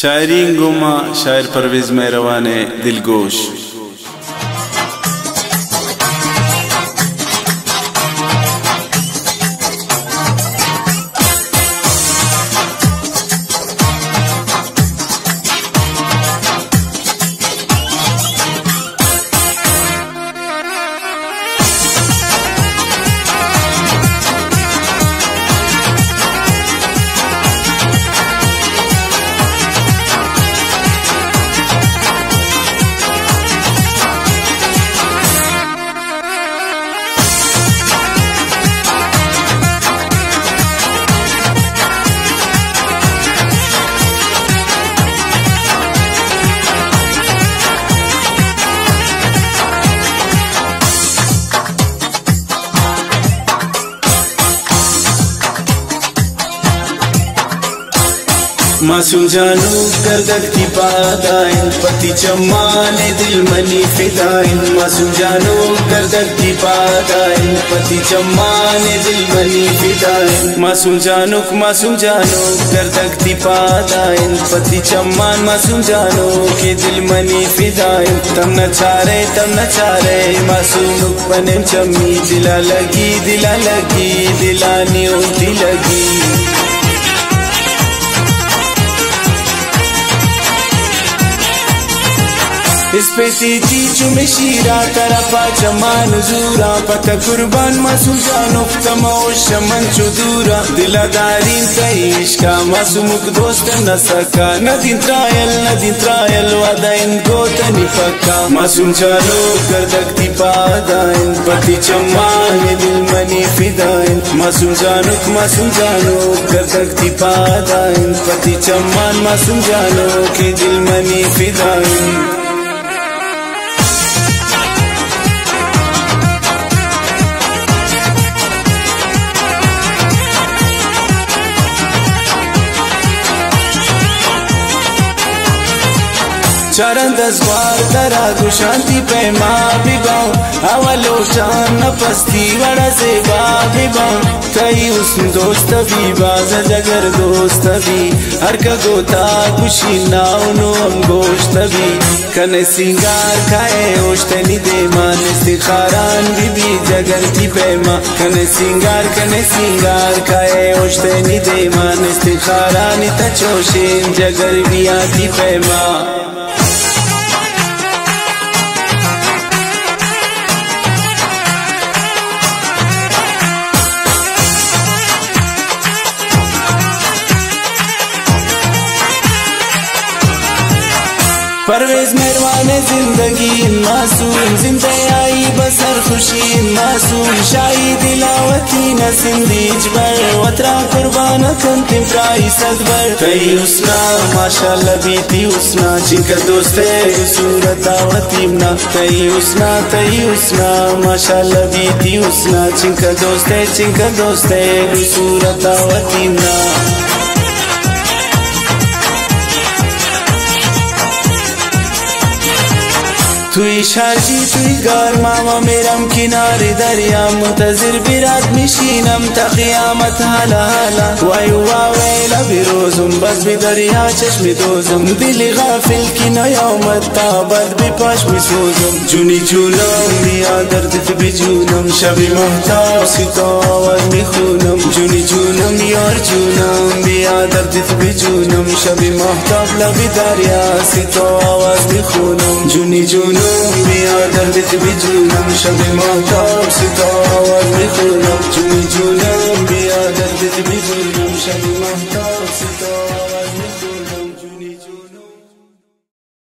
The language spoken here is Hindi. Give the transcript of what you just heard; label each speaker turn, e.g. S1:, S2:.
S1: शायरी गुमा शायर परवेज मेहरवान दिलगोश। मासूम जानू गर्दक की पादाइन पति चम्माने दिल मनी फिदाइन। मासूम जानू गर्दक की पादाइन पति चम्माने दिल मनी फिदाइन। मासूम जानू गर्दक की पादाइन पति चम्मान। मासूम जानू के दिल मनी फिदाइन। तम न चारे मासूम बने चम्मी दिला लगी दिलानी उल्टी लगी। इस पे तीजी चुमे शीरा तरफा चमान जूरा पता कुर्बान मासूम जानो तमोश मन चुदूरा दिलादारी तईश का मासूमुक दोस्त न सका नदीन ट्रायल वादा इनको तनी पक्का। मासूम जानो गर्दक दी पादाइन पति चम्मान दिल मनी फिदाइन। मासूम जानो गर्दक दी पादाइन पति चम्मान। मासूम जानो के दिल मनी फिदाइन। चरण 10 बार दरा शांति पैमा बिबाऊ अवलो जान पस्ती बड़ा से बिबाऊ कई उस्म दोस्त भी बाज जगर दोस्त भी हर का गोता खुशी नाउनो हम गोश्त भी कने सिंगार खाए ओश्तनी दे मान इस्तिखारान भी जगर थी पैमा। कने सिंगार खाए ओश्तनी दे मान इस्तिखारान तचोशेन जगर भी आती पैमा। परवेज मेहरबान जिंदगी मासूम जिंदगी आई बसर खुशी मासूम शाही दिलावती न सिंधीज बर वतरा कुर्बान कंतिम प्राई सदबर। कई उसना माशाल्लाह बीती उसना जिनका दोस्त है सूरत आवतीमना। कई उसना माशाल्लाह बीती उसना जिनका दोस्त है सूरत आवतीमना। तुई शारजी तुई गार मामा मेरम किनारे दरिया मुतजिर बिरात मिशीनम तक़ियामत हाला वायु वावेला बिरोजुम बस भी दरिया चश्मे दोजुम दिल गाफिल की नयामत ताबद भी पाश मिसोजुम। जुनी जूनम बिया दर्द भी जूनम शबी महताब सितो आवाज में खूनम। जुनी जूनम यार जूनम बिया दर्द भी जूनम शबी महताब लबी दरिया सितो आवाज में खूनम। जुनी जूनम बिया दर्द भी जूनम शबी महताब सितो आवाज में खूनम। जुनी जूनम बिया दर्द भी जूनम शबी महताब सितो